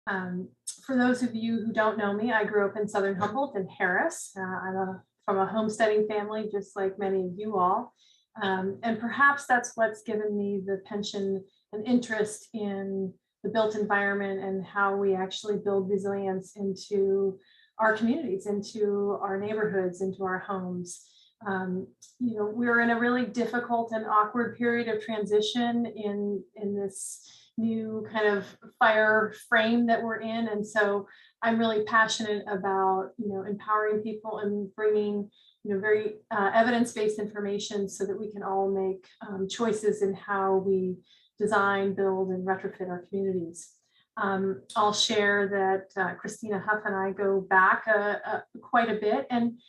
For those of you who don't know me, I grew up in Southern Humboldt in Harris. From a homesteading family, just like many of you all. And perhaps that's what's given me the penchant and interest in the built environment and how we actually build resilience into our communities, into our neighborhoods, into our homes. We're in a really difficult and awkward period of transition in this new kind of fire frame that we're in. And so I'm really passionate about, empowering people and bringing, very evidence-based information so that we can all make choices in how we design, build, and retrofit our communities. I'll share that Christina Huff and I go back quite a bit. And,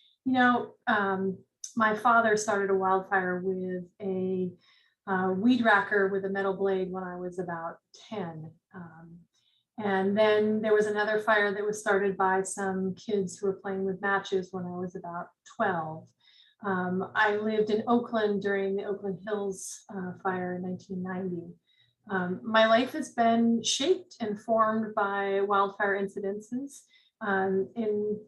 my father started a wildfire with a weed whacker with a metal blade when I was about 10. And then there was another fire that was started by some kids who were playing with matches when I was about 12. I lived in Oakland during the Oakland Hills fire in 1990. My life has been shaped and formed by wildfire incidences. In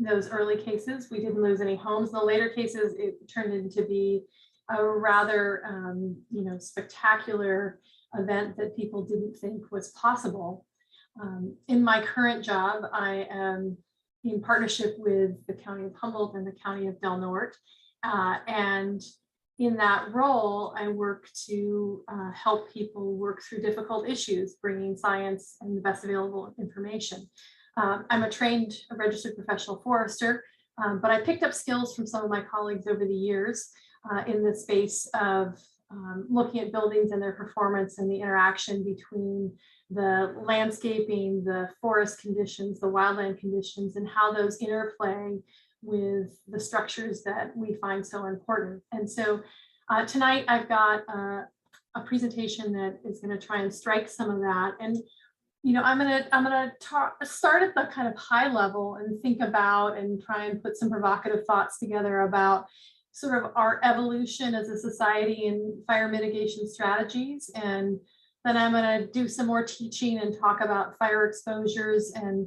those early cases, we didn't lose any homes. In the later cases, it turned into be a rather, spectacular event that people didn't think was possible. In my current job, I am in partnership with the County of Humboldt and the County of Del Norte. And in that role, I work to help people work through difficult issues, bringing science and the best available information. I'm a registered professional forester, but I picked up skills from some of my colleagues over the years in the space of looking at buildings and their performance and the interaction between the landscaping, the forest conditions, the wildland conditions, and how those interplay with the structures that we find so important. And so tonight I've got a presentation that is going to try and strike some of that. And I'm gonna start at the kind of high level and think about and try and put some provocative thoughts together about sort of our evolution as a society in fire mitigation strategies. And then I'm going to do some more teaching and talk about fire exposures and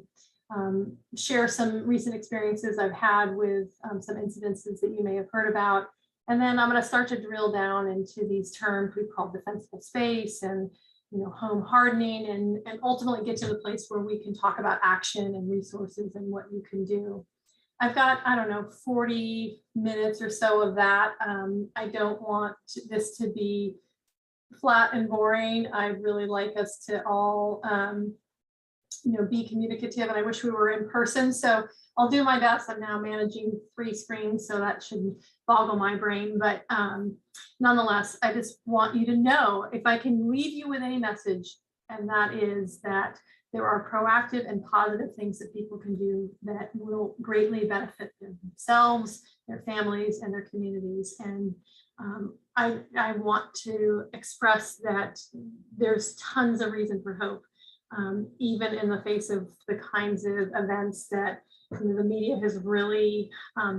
share some recent experiences I've had with some incidences that you may have heard about. And then I'm going to start to drill down into these terms we've called defensible space and home hardening, and ultimately get to the place where we can talk about action and resources and what you can do. I've got, 40 minutes or so of that. I don't want this to be flat and boring. I really like us to all, be communicative, and I wish we were in person. So I'll do my best. I'm now managing 3 screens, so that shouldn't boggle my brain. But nonetheless, I just want you to know, if I can leave you with any message, and that is that there are proactive and positive things that people can do that will greatly benefit themselves, their families, and their communities. And I want to express that there's tons of reason for hope, even in the face of the kinds of events that the media has really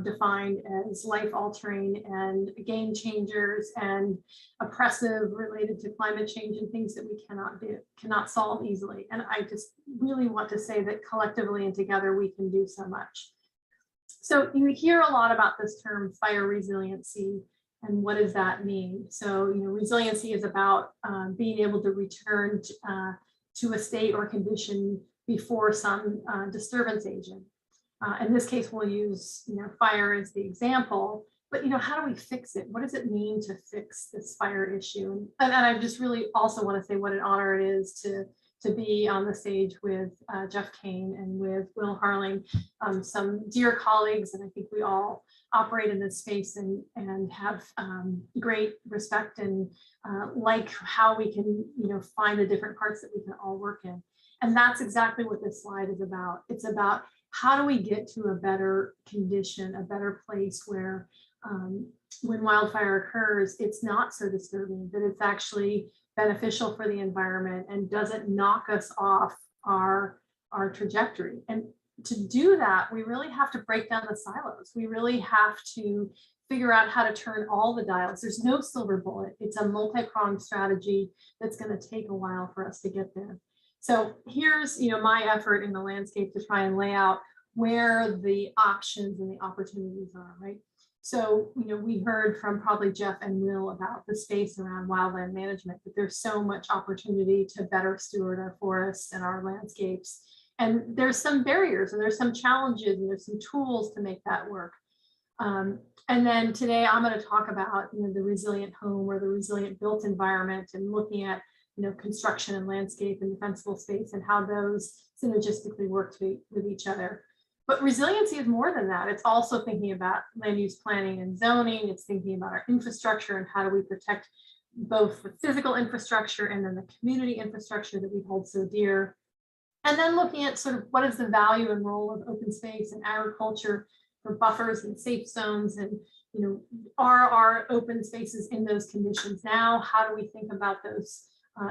defined as life-altering and game changers and oppressive related to climate change and things that we cannot solve easily. And I just really want to say that collectively and together we can do so much. So you hear a lot about this term fire resiliency, and what does that mean? So resiliency is about being able to return to a state or condition before some disturbance agent. In this case, we'll use fire as the example, but how do we fix it? What does it mean to fix this fire issue? And I just really also want to say what an honor it is to be on the stage with Jeff Kane and with Will Harling, some dear colleagues, and I think we all operate in this space and have great respect and like how we can find the different parts that we can all work in. And that's exactly what this slide is about. It's about how do we get to a better condition, a better place where when wildfire occurs, it's not so disturbing, that it's actually beneficial for the environment and doesn't knock us off our trajectory. And to do that, we really have to break down the silos. We really have to figure out how to turn all the dials. There's no silver bullet. It's a multi-pronged strategy that's going to take a while for us to get there. So here's, my effort in the landscape to try and lay out where the options and the opportunities are, right? So, we heard from probably Jeff and Will about the space around wildland management, but there's so much opportunity to better steward our forests and our landscapes. And there's some barriers and there's some challenges and there's some tools to make that work. And then today I'm going to talk about, the resilient home or the resilient built environment and looking at, construction and landscape and defensible space and how those synergistically work with each other. But resiliency is more than that. It's also thinking about land use planning and zoning. It's thinking about our infrastructure and how do we protect both the physical infrastructure and then the community infrastructure that we hold so dear. And then looking at sort of what is the value and role of open space and agriculture for buffers and safe zones, and are our open spaces in those conditions now? How do we think about those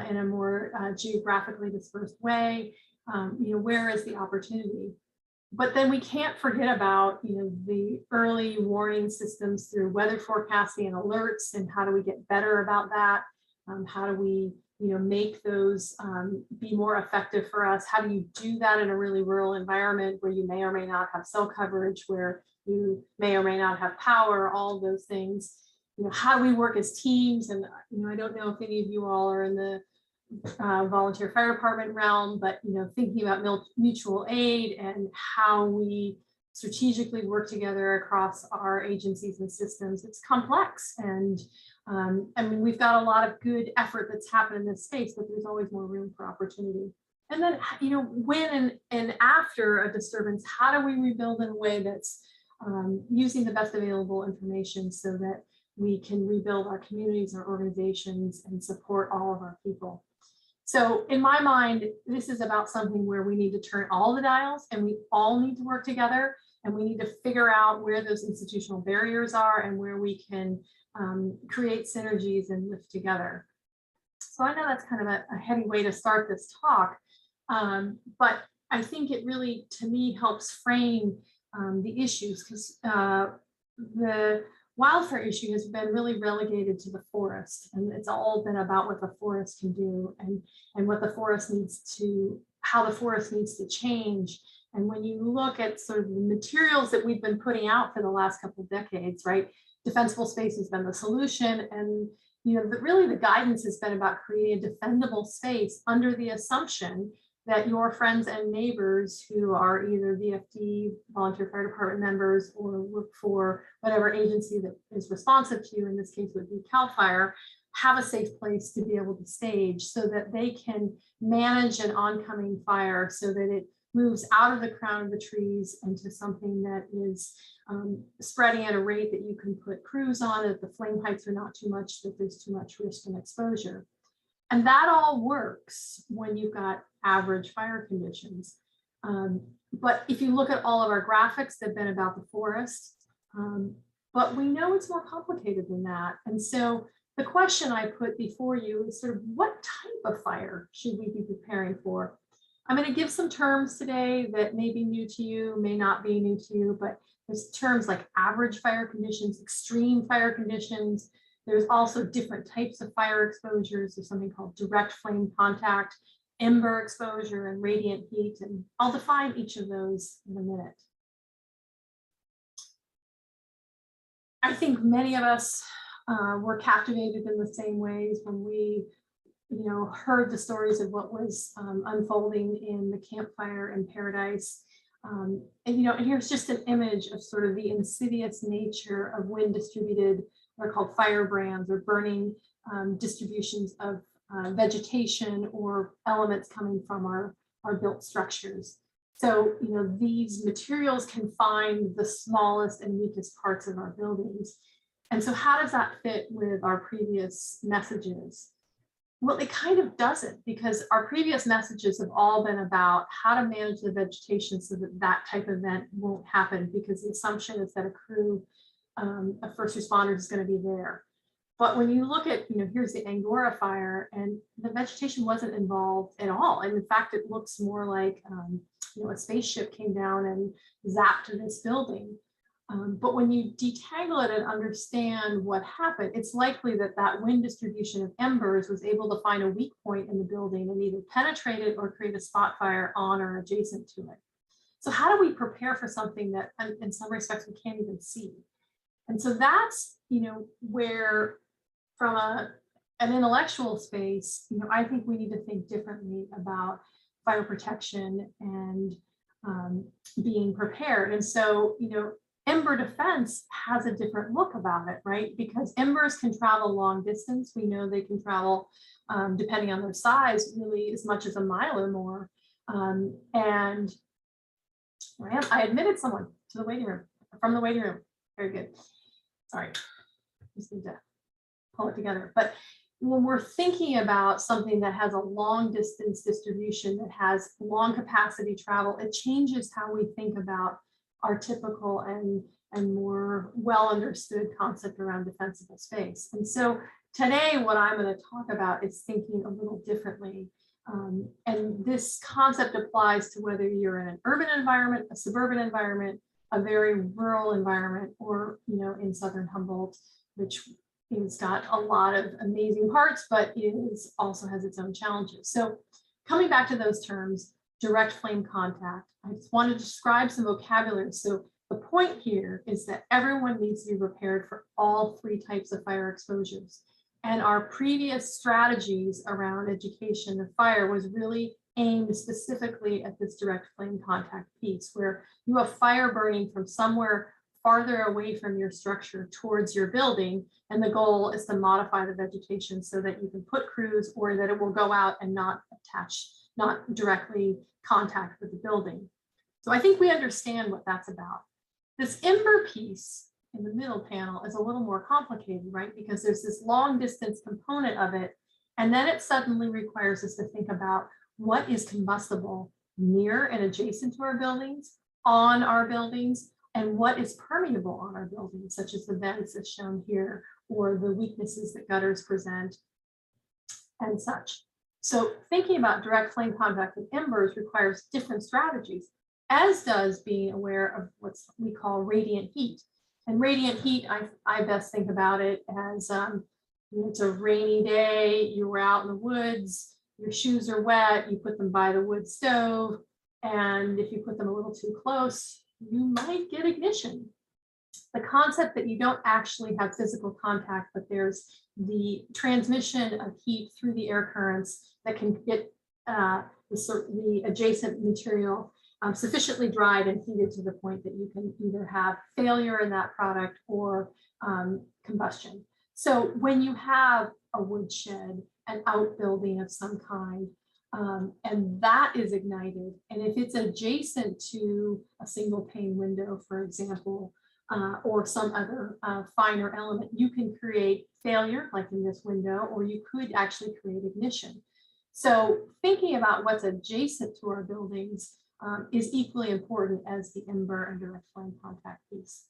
in a more geographically dispersed way? Where is the opportunity? But then we can't forget about the early warning systems through weather forecasting and alerts, and how do we get better about that? How do we make those be more effective for us? How do you do that in a really rural environment where you may or may not have cell coverage, where you may or may not have power, all of those things? How do we work as teams? And I don't know if any of you all are in the volunteer fire department realm, but thinking about mutual aid and how we strategically work together across our agencies and systems. It's complex, and I mean, we've got a lot of good effort that's happened in this space, but there's always more room for opportunity. And then, when and after a disturbance, how do we rebuild in a way that's using the best available information so that we can rebuild our communities, our organizations, and support all of our people? So in my mind, this is about something where we need to turn all the dials and we all need to work together, and we need to figure out where those institutional barriers are and where we can create synergies and lift together. So I know that's kind of a heavy way to start this talk, but I think it really, to me, helps frame the issues, because the wildfire issue has been really relegated to the forest, and it's all been about what the forest can do and what the forest needs to, how the forest needs to change. And when you look at sort of the materials that we've been putting out for the last couple of decades, right, defensible space has been the solution, and really the guidance has been about creating a defendable space under the assumption that your friends and neighbors who are either VFD, volunteer fire department members, or work for whatever agency that is responsive to you, in this case would be CAL FIRE, have a safe place to be able to stage so that they can manage an oncoming fire so that it moves out of the crown of the trees into something that is spreading at a rate that you can put crews on, that the flame heights are not too much, that there's too much risk and exposure. And that all works when you've got average fire conditions. But if you look at all of our graphics, they've been about the forest, but we know it's more complicated than that. And so the question I put before you is sort of, what type of fire should we be preparing for? I'm going to give some terms today that may be new to you, may not be new to you, but there's terms like average fire conditions, extreme fire conditions. There's also different types of fire exposures. There's something called direct flame contact, ember exposure, and radiant heat. And I'll define each of those in a minute. I think many of us were captivated in the same ways when we heard the stories of what was unfolding in the campfire in Paradise. And here's just an image of sort of the insidious nature of wind distributed, what are called firebrands, or burning distributions of vegetation or elements coming from our built structures. So, these materials can find the smallest and weakest parts of our buildings. And so how does that fit with our previous messages? Well, it kind of doesn't, because our previous messages have all been about how to manage the vegetation so that that type of event won't happen, because the assumption is that a crew of first responders is going to be there. But when you look at, here's the Angora fire, and the vegetation wasn't involved at all. And in fact, it looks more like, a spaceship came down and zapped this building. But when you detangle it and understand what happened, it's likely that that wind distribution of embers was able to find a weak point in the building and either penetrate it or create a spot fire on or adjacent to it. So how do we prepare for something that in some respects we can't even see? And so that's, where from an intellectual space, I think we need to think differently about fire protection and being prepared. And so, ember defense has a different look about it, right? Because embers can travel long distance. We know they can travel, depending on their size, really as much as a mile or more. And I admitted someone to the waiting room, from the waiting room. Very good. Sorry, just need to pull it together. But when we're thinking about something that has a long distance distribution, that has long capacity travel, it changes how we think about our typical and more well understood concept around defensible space. And so today, what I'm going to talk about is thinking a little differently. And this concept applies to whether you're in an urban environment, a suburban environment, a very rural environment, or in Southern Humboldt, which has got a lot of amazing parts, but also has its own challenges. So coming back to those terms, direct flame contact, I just want to describe some vocabulary. So the point here is that everyone needs to be prepared for all three types of fire exposures. And our previous strategies around education of fire was really aimed specifically at this direct flame contact piece, where you have fire burning from somewhere farther away from your structure towards your building. And the goal is to modify the vegetation so that you can put crews, or that it will go out and not directly contact with the building. So I think we understand what that's about. This ember piece in the middle panel is a little more complicated, right? Because there's this long distance component of it. And then it suddenly requires us to think about what is combustible near and adjacent to our buildings, on our buildings, and what is permeable on our buildings, such as the vents as shown here, or the weaknesses that gutters present and such. So thinking about direct flame contact with embers requires different strategies, as does being aware of what we call radiant heat. And radiant heat, I best think about it as it's a rainy day, you were out in the woods, your shoes are wet, you put them by the wood stove, and if you put them a little too close, you might get ignition. The concept that you don't actually have physical contact, but there's the transmission of heat through the air currents that can get the adjacent material sufficiently dried and heated to the point that you can either have failure in that product or combustion. So when you have a woodshed, an outbuilding of some kind, and that is ignited, and if it's adjacent to a single pane window, for example, or some other finer element, you can create failure, like in this window, or you could actually create ignition. So thinking about what's adjacent to our buildings is equally important as the ember and direct flame contact piece.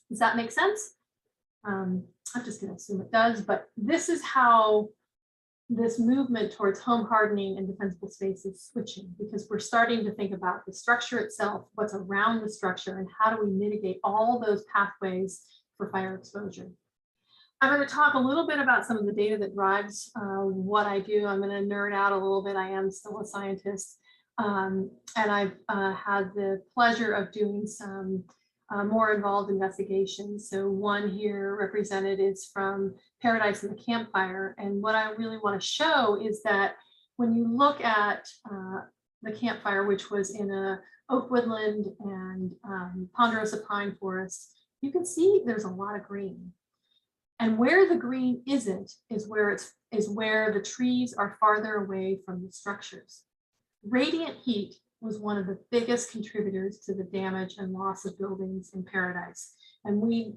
Does that make sense? I'm just going to assume it does, but this is how this movement towards home hardening and defensible space is switching, because we're starting to think about the structure itself, what's around the structure, and how do we mitigate all those pathways for fire exposure. I'm going to talk a little bit about some of the data that drives what I do. I'm going to nerd out a little bit. I am still a scientist. And I've had the pleasure of doing some more involved investigations. So one here represented is from Paradise and the Campfire. And what I really want to show is that when you look at the campfire, which was in a oak woodland and ponderosa pine forest, you can see there's a lot of green. And where the green isn't is where the trees are farther away from the structures. Radiant heat was one of the biggest contributors to the damage and loss of buildings in Paradise. And we,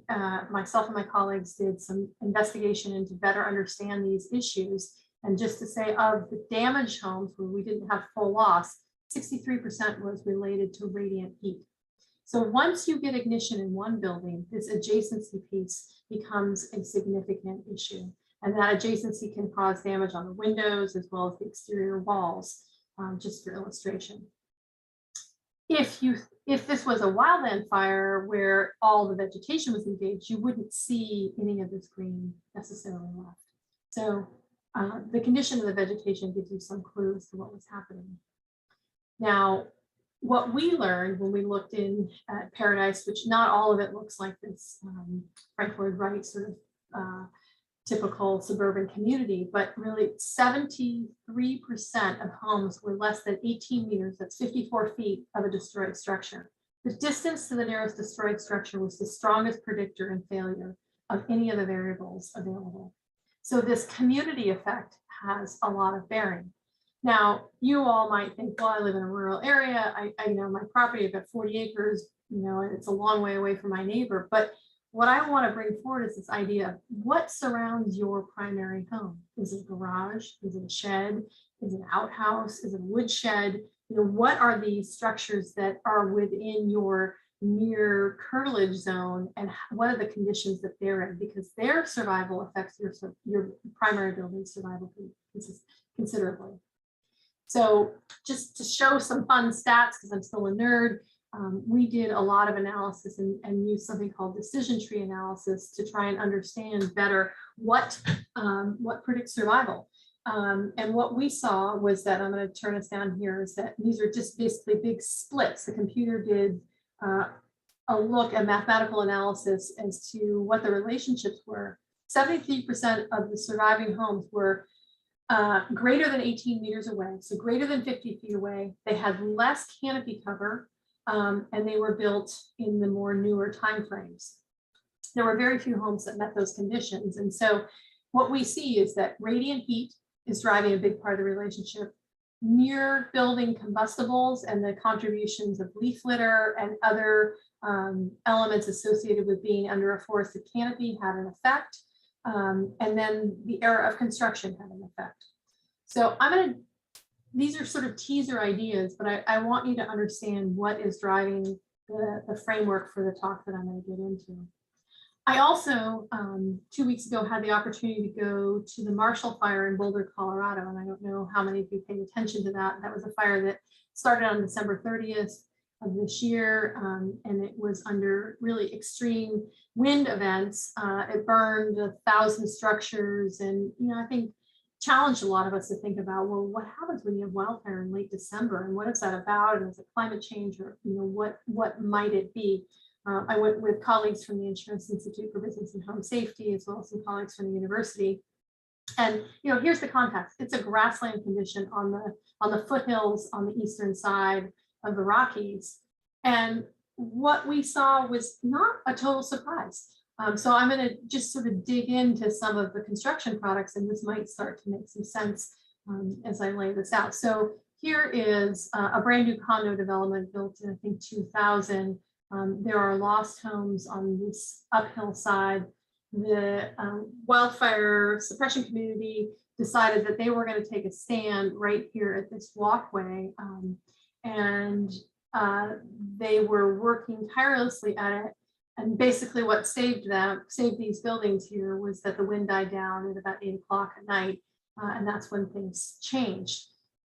myself and my colleagues, did some investigation into better understand these issues. And just to say, of the damaged homes where we didn't have full loss, 63% was related to radiant heat. So once you get ignition in one building, this adjacency piece becomes a significant issue. And that adjacency can cause damage on the windows as well as the exterior walls, just for illustration. if this was a wildland fire where all the vegetation was engaged, you wouldn't see any of this green necessarily left. So the condition of the vegetation gives you some clues to what was happening. Now, what we learned when we looked in at Paradise, which not all of it looks like this Frank Lloyd Wright sort of typical suburban community, but really 73% of homes were less than 18 meters, that's 54 feet of a destroyed structure. The distance to the nearest destroyed structure was the strongest predictor in failure of any of the variables available. So this community effect has a lot of bearing. Now, you all might think, well, I live in a rural area. I know my property, I've got 40 acres, and it's a long way away from my neighbor. But what I want to bring forward is this idea of what surrounds your primary home. Is it a garage? Is it a shed? Is it an outhouse? Is it a woodshed? What are these structures that are within your near curtilage zone, and what are the conditions that they're in? Because their survival affects your primary building survival considerably. So just to show some fun stats, because I'm still a nerd, we did a lot of analysis and used something called decision tree analysis to try and understand better what predicts survival. And what we saw was that, I'm going to turn us down here, is that these are just basically big splits. The computer did a mathematical analysis as to what the relationships were. 73% of the surviving homes were greater than 18 meters away, so greater than 50 feet away. They had less canopy cover, and they were built in the more newer timeframes. There were very few homes that met those conditions. And so what we see is that radiant heat is driving a big part of the relationship. Near building combustibles and the contributions of leaf litter and other elements associated with being under a forested canopy had an effect. And then the era of construction had an effect. So these are sort of teaser ideas, but I want you to understand what is driving the framework for the talk that I'm going to get into. I also, 2 weeks ago, had the opportunity to go to the Marshall Fire in Boulder, Colorado, and I don't know how many of you paid attention to that. That was a fire that started on December 30th of this year, and it was under really extreme wind events. It burned 1,000 structures, and I think challenged a lot of us to think about, well, what happens when you have wildfire in late December, and what is that about, and is it climate change, or what might it be? I went with colleagues from the Insurance Institute for Business and Home Safety, as well as some colleagues from the university. And here's the context: it's a grassland condition on the foothills on the eastern side of the Rockies, and what we saw was not a total surprise. So I'm going to just sort of dig into some of the construction products, and this might start to make some sense as I lay this out. So here is a brand new condo development built in, I think, 2000. There are lost homes on this uphill side. The wildfire suppression community decided that they were going to take a stand right here at this walkway, and they were working tirelessly at it. And basically what saved these buildings here was that the wind died down at about 8 o'clock at night, and that's when things changed.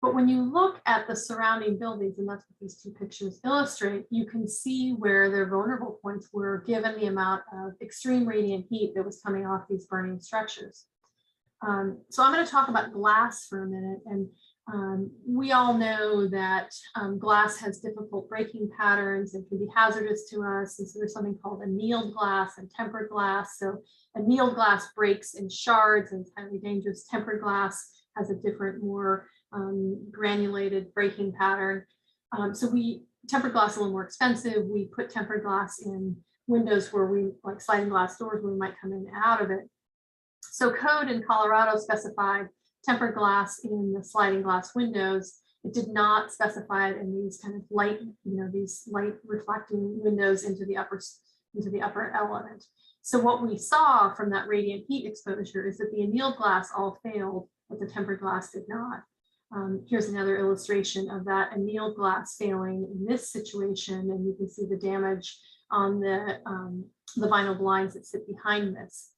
But when you look at the surrounding buildings, and that's what these two pictures illustrate, you can see where their vulnerable points were given the amount of extreme radiant heat that was coming off these burning structures. So I'm going to talk about glass for a minute. And we all know that glass has difficult breaking patterns and can be hazardous to us. And so there's something called annealed glass and tempered glass. So annealed glass breaks in shards and it's highly dangerous. Tempered glass has a different, more granulated breaking pattern. Tempered glass is a little more expensive. We put tempered glass in windows where like sliding glass doors, where we might come in and out of it. So code in Colorado specified tempered glass in the sliding glass windows. It did not specify it in these kind of light, these light reflecting windows into the upper element. So what we saw from that radiant heat exposure is that the annealed glass all failed, but the tempered glass did not. Here's another illustration of that annealed glass failing in this situation, and you can see the damage on the vinyl blinds that sit behind this.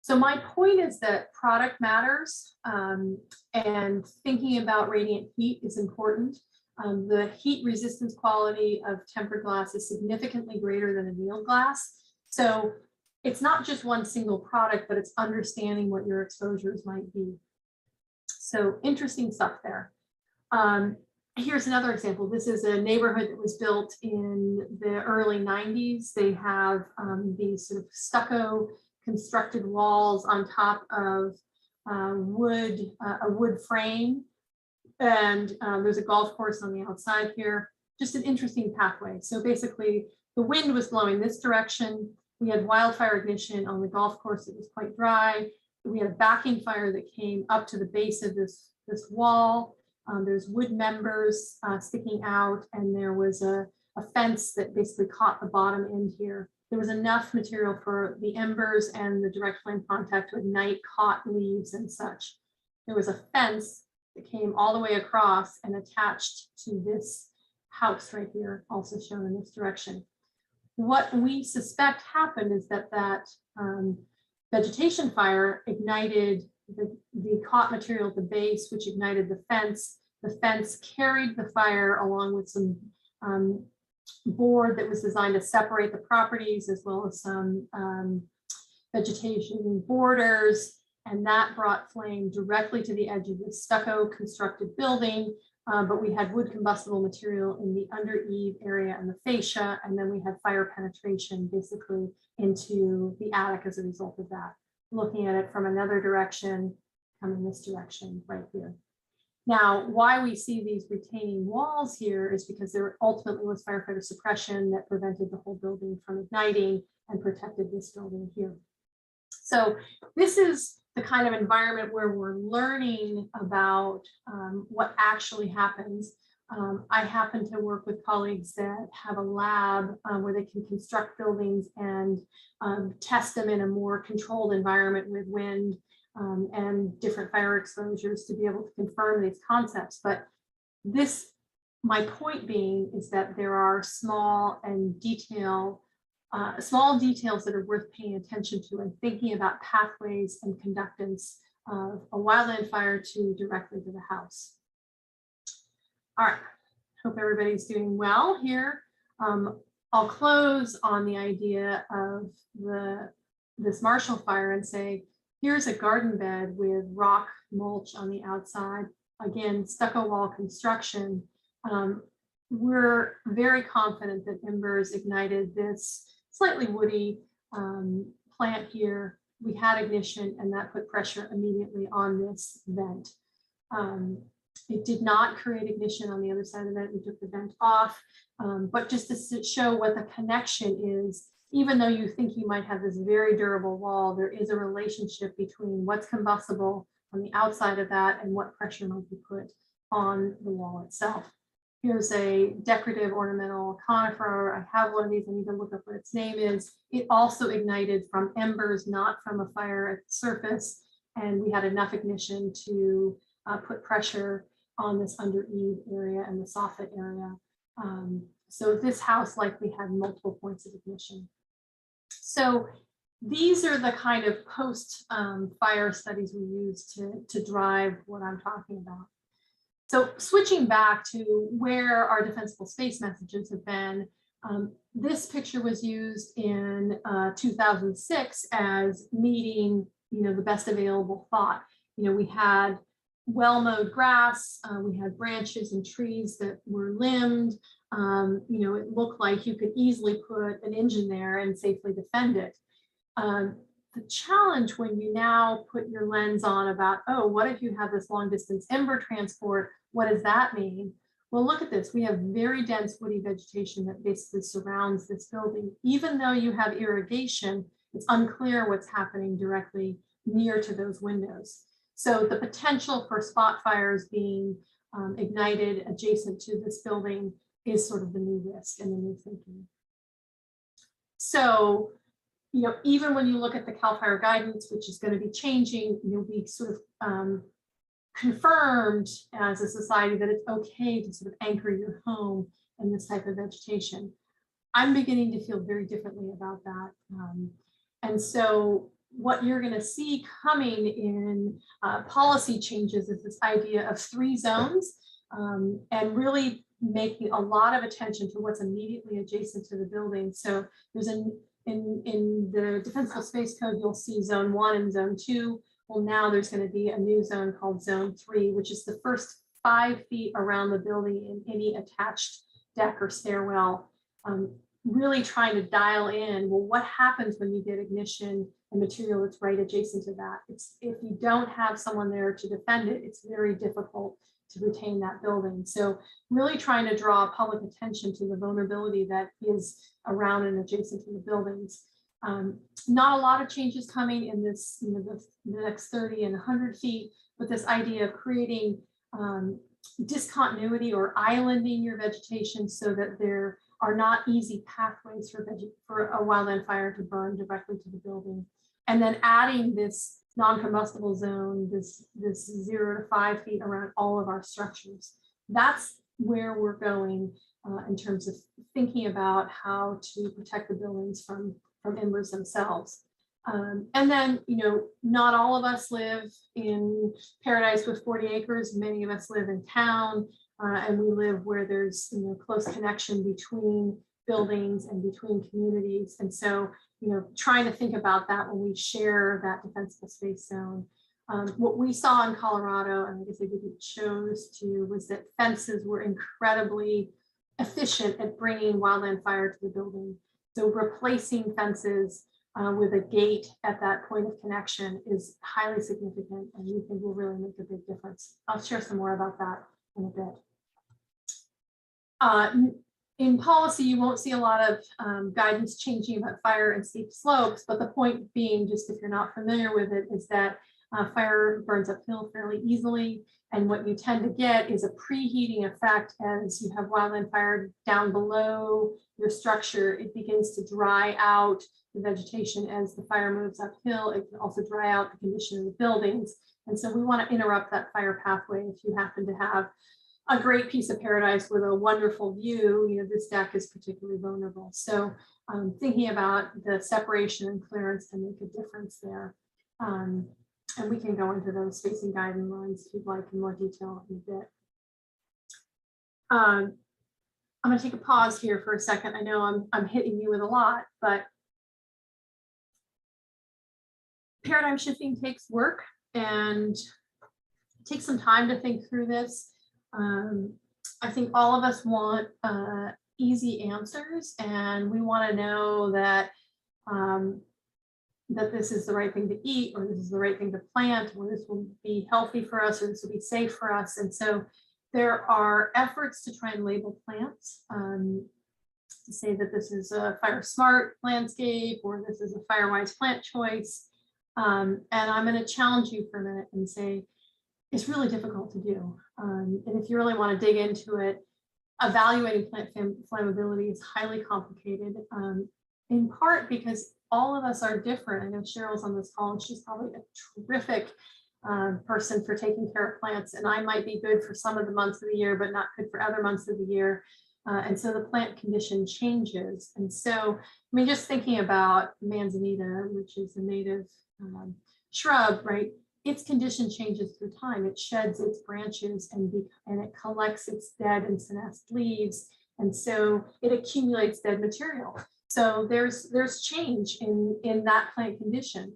So my point is that product matters, and thinking about radiant heat is important. The heat resistance quality of tempered glass is significantly greater than annealed glass. So it's not just one single product, but it's understanding what your exposures might be. So interesting stuff there. Here's another example. This is a neighborhood that was built in the early 90s. They have these sort of stucco constructed walls on top of a wood frame. And there's a golf course on the outside here. Just an interesting pathway. So basically, the wind was blowing this direction. We had wildfire ignition on the golf course. It was quite dry. We had a backing fire that came up to the base of this wall. There's wood members sticking out, and there was a fence that basically caught the bottom end here. There was enough material for the embers and the direct flame contact to ignite caught leaves and such. There was a fence that came all the way across and attached to this house right here, also shown in this direction. What we suspect happened is that vegetation fire ignited the caught material at the base, which ignited the fence. The fence carried the fire along with some board that was designed to separate the properties, as well as some vegetation borders, and that brought flame directly to the edge of the stucco constructed building. But we had wood combustible material in the under eave area and the fascia, and then we had fire penetration basically into the attic as a result of that. Looking at it from another direction, coming this direction right here. Now, why we see these retaining walls here is because there ultimately was firefighter suppression that prevented the whole building from igniting and protected this building here. So this is the kind of environment where we're learning about what actually happens. I happen to work with colleagues that have a lab where they can construct buildings and test them in a more controlled environment with wind and different fire exposures to be able to confirm these concepts. But this, my point being, is that there are small details that are worth paying attention to and thinking about pathways and conductance of a wildland fire to directly to the house. All right, hope everybody's doing well here. I'll close on the idea of this Marshall fire and say, here's a garden bed with rock mulch on the outside. Again, stucco wall construction. We're very confident that embers ignited this slightly woody plant here. We had ignition, and that put pressure immediately on this vent. It did not create ignition on the other side of the vent. We took the vent off, but just to show what the connection is, even though you think you might have this very durable wall, there is a relationship between what's combustible on the outside of that and what pressure might be put on the wall itself. Here's a decorative ornamental conifer. I have one of these. I need to look up what its name is. It also ignited from embers, not from a fire at the surface. And we had enough ignition to put pressure on this under eave area and the soffit area. So this house likely had multiple points of ignition. So these are the kind of post fire studies we use to drive what I'm talking about. So switching back to where our defensible space messages have been, this picture was used in 2006 as meeting, the best available thought. We had well-mowed grass, we had branches and trees that were limbed. It looked like you could easily put an engine there and safely defend it. The challenge when you now put your lens on about, oh, what if you have this long distance ember transport? What does that mean? Well, look at this. We have very dense woody vegetation that basically surrounds this building. Even though you have irrigation, it's unclear what's happening directly near to those windows. So the potential for spot fires being ignited adjacent to this building is sort of the new risk and the new thinking. So, even when you look at the CAL FIRE guidance, which is going to be changing, we sort of confirmed as a society that it's okay to sort of anchor your home in this type of vegetation. I'm beginning to feel very differently about that. And so what you're going to see coming in policy changes is this idea of 3 zones, and really making a lot of attention to what's immediately adjacent to the building. So there's in the defensible space code, you'll see zone 1 and zone 2. Well, now there's going to be a new zone called zone 3, which is the first 5 feet around the building in any attached deck or stairwell. Really trying to dial in, well, what happens when you get ignition and material that's right adjacent to that? If you don't have someone there to defend it, it's very difficult to retain that building. So really trying to draw public attention to the vulnerability that is around and adjacent to the buildings. Not a lot of changes coming in this, the next 30 and 100 feet, but this idea of creating discontinuity or islanding your vegetation so that there are not easy pathways for a wildland fire to burn directly to the building. And then adding this non-combustible zone, this 0 to 5 feet around all of our structures. That's where we're going in terms of thinking about how to protect the buildings from embers themselves. And then, not all of us live in paradise with 40 acres. Many of us live in town, and we live where there's close connection between buildings and between communities. And so, trying to think about that when we share that defensible space zone. What we saw in Colorado, and I guess I didn't chose to, was that fences were incredibly efficient at bringing wildland fire to the building. So replacing fences with a gate at that point of connection is highly significant, and we think will really make a big difference. I'll share some more about that in a bit. In policy, you won't see a lot of guidance changing about fire and steep slopes, but the point being, just if you're not familiar with it, is that fire burns uphill fairly easily. And what you tend to get is a preheating effect as you have wildland fire down below your structure. It begins to dry out the vegetation as the fire moves uphill. It can also dry out the condition of the buildings. And so we want to interrupt that fire pathway. If you happen to have a great piece of paradise with a wonderful view, this deck is particularly vulnerable. So thinking about the separation and clearance can make a difference there. And we can go into those spacing guidelines if you'd like in more detail in a bit. I'm going to take a pause here for a second. I know I'm hitting you with a lot, but paradigm shifting takes work and takes some time to think through this. I think all of us want easy answers, and we want to know that that this is the right thing to eat, or this is the right thing to plant, or this will be healthy for us, or this will be safe for us. And so there are efforts to try and label plants to say that this is a fire smart landscape, or this is a fire wise plant choice. And I'm going to challenge you for a minute and say it's really difficult to do. And if you really want to dig into it, evaluating plant flammability is highly complicated, in part because all of us are different. I know Cheryl's on this call, and she's probably a terrific person for taking care of plants. And I might be good for some of the months of the year, but not good for other months of the year. And so the plant condition changes. And so, just thinking about manzanita, which is a native shrub, right? Its condition changes through time. It sheds its branches and it collects its dead and senesced leaves. And so it accumulates dead material. So there's change in that plant condition.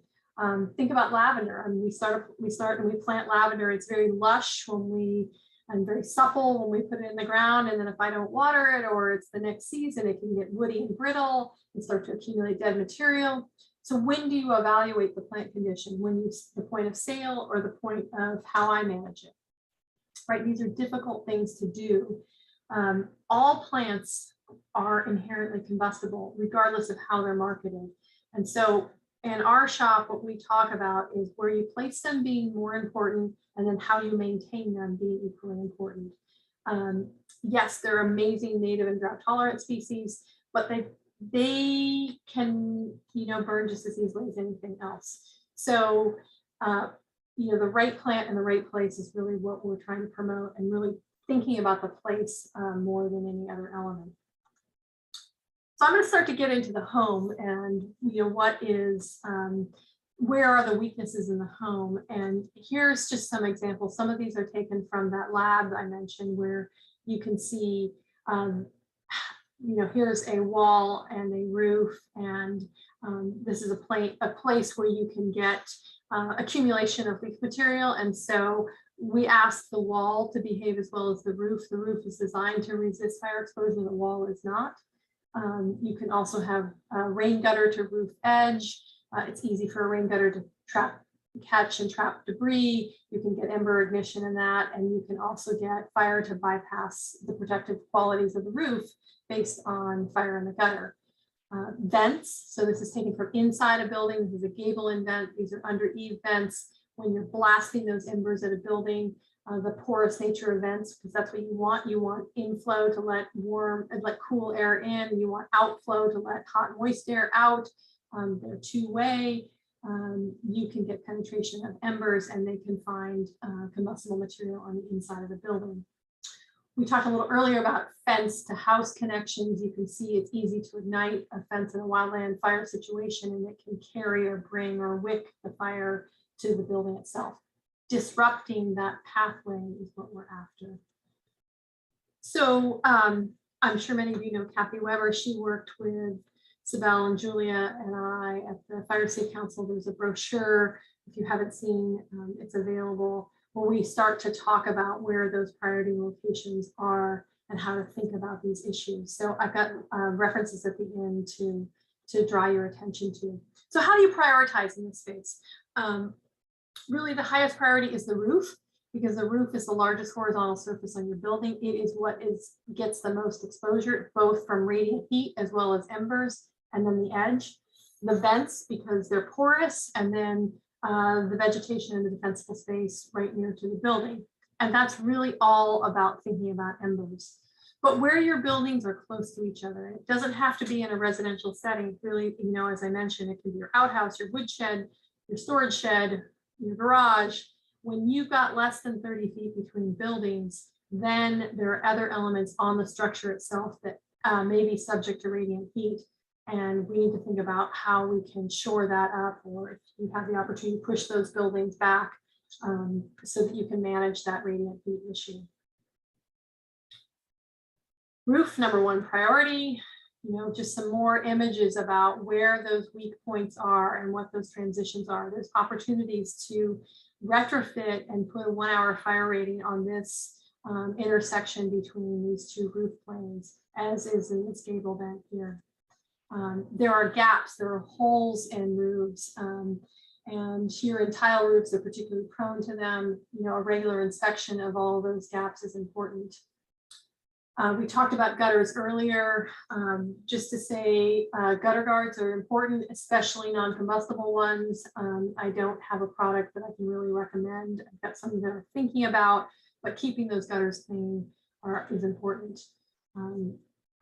Think about lavender. We start and we plant lavender. It's very lush and very supple when we put it in the ground. And then if I don't water it, or it's the next season, it can get woody and brittle and start to accumulate dead material. So when do you evaluate the plant condition? The point of sale or the point of how I manage it, right? These are difficult things to do. All plants are inherently combustible, regardless of how they're marketed. And so in our shop, what we talk about is where you place them being more important, and then how you maintain them being equally important. Yes, they're amazing native and drought tolerant species, but they can, burn just as easily as anything else. So, the right plant in the right place is really what we're trying to promote, and really thinking about the place more than any other element. So I'm going to start to get into the home and, where are the weaknesses in the home? And here's just some examples. Some of these are taken from that lab I mentioned where, you can see, here's a wall and a roof, and this is a place where you can get accumulation of leaf material. And so we ask the wall to behave as well as the roof. The roof is designed to resist fire exposure, the wall is not. You can also have a rain gutter to roof edge. It's easy for a rain gutter to catch and trap debris. You can get ember ignition in that, and you can also get fire to bypass the protective qualities of the roof based on fire in the gutter. Vents, so this is taken from inside a building. This is a gable end vent. These are under eave vents. When you're blasting those embers at a building, the porous nature of vents, because that's what you want. You want inflow to let warm and let cool air in. You want outflow to let hot, moist air out. They're two-way. You can get penetration of embers, and they can find combustible material on the inside of the building. We talked a little earlier about fence to house connections. You can see it's easy to ignite a fence in a wildland fire situation, and it can carry or bring or wick the fire to the building itself. Disrupting that pathway is what we're after. So I'm sure many of you know Kathy Weber. She worked with Sibel and Julia and I at the Fire Safe Council. There's a brochure, if you haven't seen, it's available, where we start to talk about where those priority locations are and how to think about these issues. So I've got references at the end to draw your attention to. So how do you prioritize in this space? Really, the highest priority is the roof, because the roof is the largest horizontal surface on your building. It is what gets the most exposure, both from radiant heat as well as embers, and then the edge. The vents, because they're porous, and then the vegetation in the defensible space right near to the building. And that's really all about thinking about embers. But where your buildings are close to each other, it doesn't have to be in a residential setting. Really, as I mentioned, it can be your outhouse, your woodshed, your storage shed, your garage. When you've got less than 30 feet between buildings, then there are other elements on the structure itself that may be subject to radiant heat. And we need to think about how we can shore that up, or if you have the opportunity to push those buildings back so that you can manage that radiant heat issue. Roof, number one priority. Just some more images about where those weak points are and what those transitions are. There's opportunities to retrofit and put a 1 hour fire rating on this intersection between these two roof planes, as is in this gable vent here. There are gaps, there are holes in roofs, and here in tile roofs are particularly prone to them. A regular inspection of all those gaps is important. We talked about gutters earlier. Just to say, gutter guards are important, especially non-combustible ones. I don't have a product that I can really recommend. I've got something that I'm thinking about, but keeping those gutters clean is important.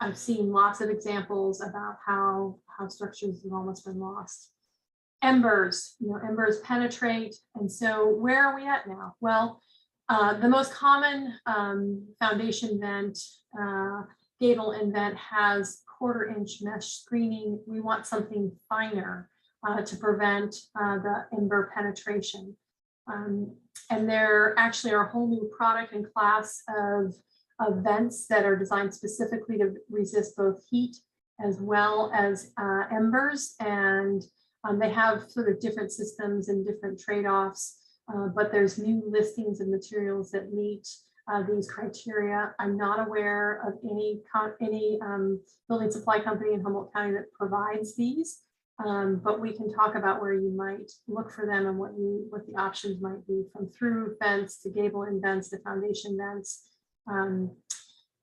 I've seen lots of examples about how structures have almost been lost. Embers, embers penetrate. And so where are we at now? Well, the most common foundation vent, gable and vent has 1/4 inch mesh screening. We want something finer to prevent the ember penetration. And there actually are a whole new product and class of vents that are designed specifically to resist both heat as well as embers. And they have sort of different systems and different trade-offs. But there's new listings of materials that meet these criteria. I'm not aware of any building supply company in Humboldt County that provides these, but we can talk about where you might look for them and what the options might be, from through vents to gable end vents to foundation vents.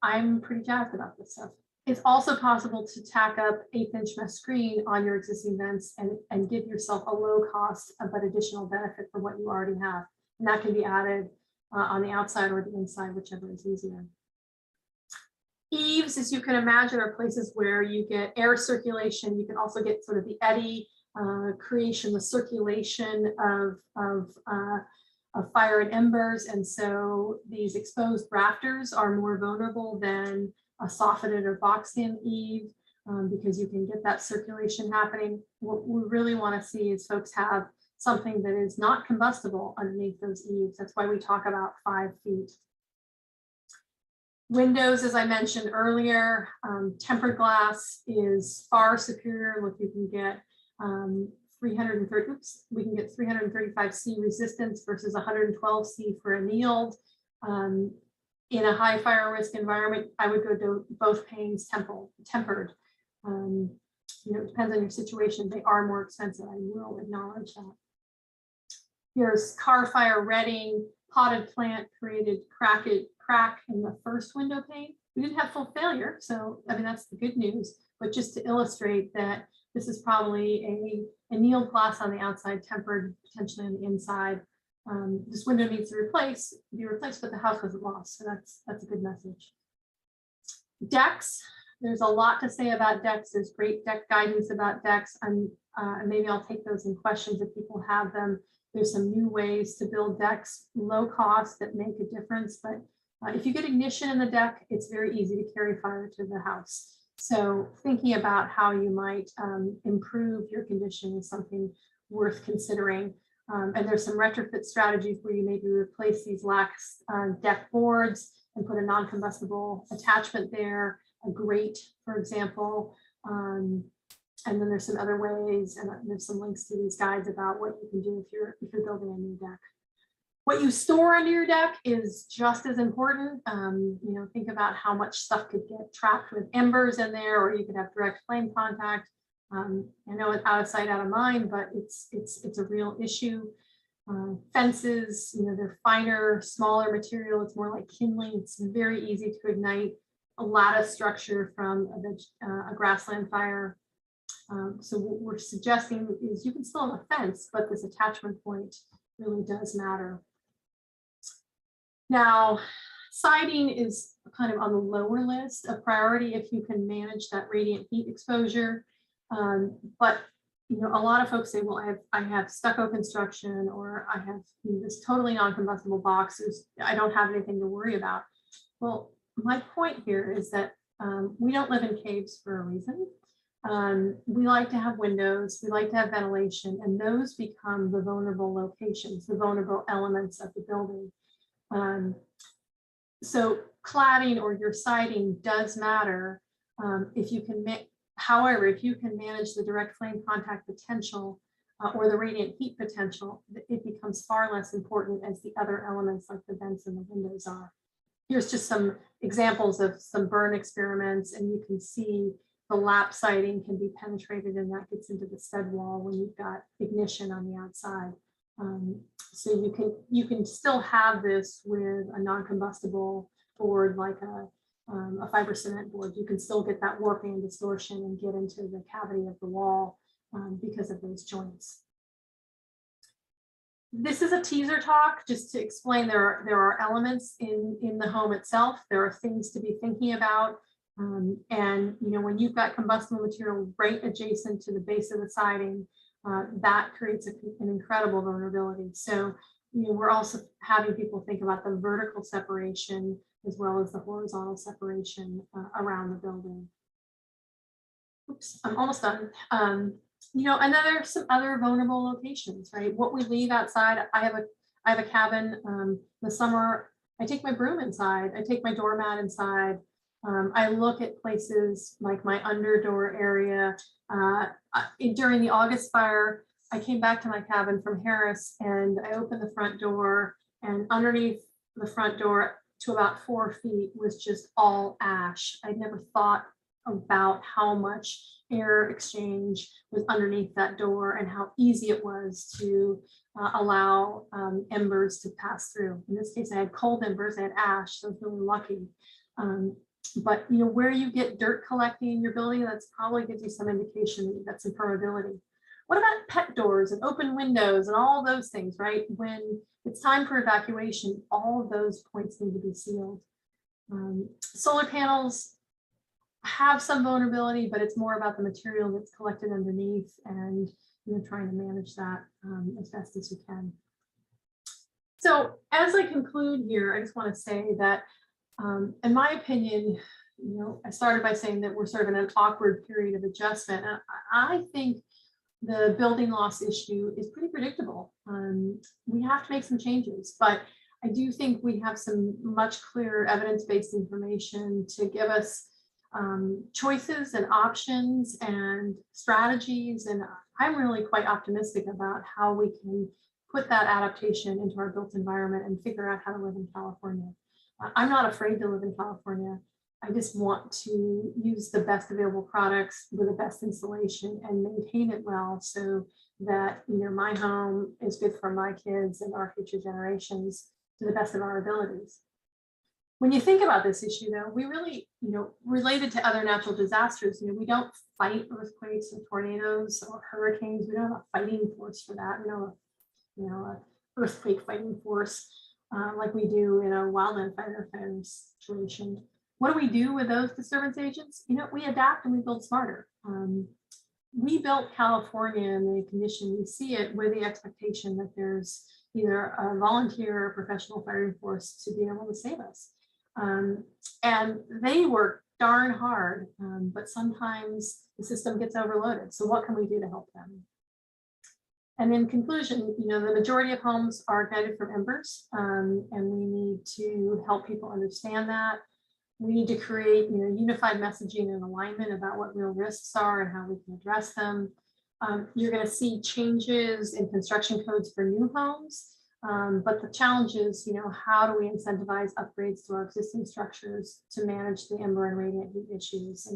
I'm pretty jazzed about this stuff. It's also possible to tack up 1/8 inch mesh screen on your existing vents and give yourself a low cost but additional benefit for what you already have. And that can be added on the outside or the inside, whichever is easier. Eaves, as you can imagine, are places where you get air circulation. You can also get sort of the eddy creation, the circulation of fire and embers. And so these exposed rafters are more vulnerable than a softened or boxed in eave because you can get that circulation happening. What we really want to see is folks have something that is not combustible underneath those eaves. That's why we talk about 5 feet. Windows, as I mentioned earlier, tempered glass is far superior. Look, you can get 330, we can get 335C resistance versus 112C for annealed. In a high fire risk environment, I would go to both panes tempered. You know, it depends on your situation. They are more expensive. I will acknowledge that. Here's car fire redding, potted plant created crack in the first window pane. We didn't have full failure, so I mean that's the good news. But just to illustrate that this is probably a annealed glass on the outside, tempered potentially on the inside. This window needs to be replaced, but the house wasn't lost. So that's a good message. Decks. There's a lot to say about decks. There's great deck guidance about decks. And maybe I'll take those in questions if people have them. There's some new ways to build decks, low cost, that make a difference. But if you get ignition in the deck, it's very easy to carry fire to the house. So thinking about how you might improve your condition is something worth considering. And there's some retrofit strategies where you maybe replace these lax deck boards and put a non-combustible attachment there, a grate, for example. And then there's some other ways, and there's some links to these guides about what you can do if you're building a new deck. What you store under your deck is just as important. You know, think about how much stuff could get trapped with embers in there, or you could have direct flame contact. I know it's out of sight, out of mind, but it's a real issue. Fences, you know, they're finer, smaller material. It's more like kindling. It's very easy to ignite. A lattice structure from a grassland fire. So what we're suggesting is you can still have a fence, but this attachment point really does matter. Now, siding is kind of on the lower list of priority if you can manage that radiant heat exposure. But you know, a lot of folks say, well, I have stucco construction, or I have this totally non-combustible box. I don't have anything to worry about. Well, my point here is that we don't live in caves for a reason. We like to have windows, we like to have ventilation, and those become the vulnerable locations, the vulnerable elements of the building. So cladding or your siding does matter if you can make, however, if you can manage the direct flame contact potential or the radiant heat potential, it becomes far less important as the other elements like the vents and the windows are. Here's just some examples of some burn experiments, and you can see the lap siding can be penetrated, and that gets into the stud wall when you've got ignition on the outside. So you can still have this with a non-combustible board like a fiber cement board. You can still get that warping and distortion and get into the cavity of the wall because of those joints. This is a teaser talk just to explain there are elements in the home itself. There are things to be thinking about. And you know, when you've got combustible material right adjacent to the base of the siding, that creates an incredible vulnerability. So you know, we're also having people think about the vertical separation as well as the horizontal separation around the building. Oops, I'm almost done. You know, and then there's some other vulnerable locations, right? What we leave outside. I have a cabin. In the summer, I take my broom inside. I take my doormat inside. I look at places like my underdoor area. During the August fire, I came back to my cabin from Harris, and I opened the front door, and underneath the front door to about 4 feet was just all ash. I'd never thought about how much air exchange was underneath that door and how easy it was to allow embers to pass through. In this case, I had cold embers, I had ash, so I was really lucky. But you know, where you get dirt collecting in your building, that's probably gives you some indication that that's impermeability. What about pet doors and open windows and all those things, right? When it's time for evacuation, all of those points need to be sealed. Solar panels have some vulnerability, but it's more about the material that's collected underneath and you know, trying to manage that as best as you can. So as I conclude here, I just want to say that in my opinion, you know, I started by saying that we're sort of in an awkward period of adjustment. I think the building loss issue is pretty predictable. We have to make some changes, but I do think we have some much clearer evidence-based information to give us choices and options and strategies. And I'm really quite optimistic about how we can put that adaptation into our built environment and figure out how to live in California. I'm not afraid to live in California. I just want to use the best available products with the best insulation and maintain it well so that, you know, my home is good for my kids and our future generations to the best of our abilities. When you think about this issue, though, we really, you know, related to other natural disasters, you know, we don't fight earthquakes and tornadoes or hurricanes. We don't have a fighting force for that. We don't have, you know, an earthquake fighting force like we do in a wildland fire situation. What do we do with those disturbance agents? You know, we adapt and we build smarter. We built California in the condition we see it with the expectation that there's either a volunteer or professional firing force to be able to save us. And they work darn hard, but sometimes the system gets overloaded. So what can we do to help them? And in conclusion, you know, the majority of homes are ignited from embers, and we need to help people understand that. We need to create, you know, unified messaging and alignment about what real risks are and how we can address them. You're going to see changes in construction codes for new homes, but the challenge is, you know, how do we incentivize upgrades to our existing structures to manage the ember and radiant heat issues?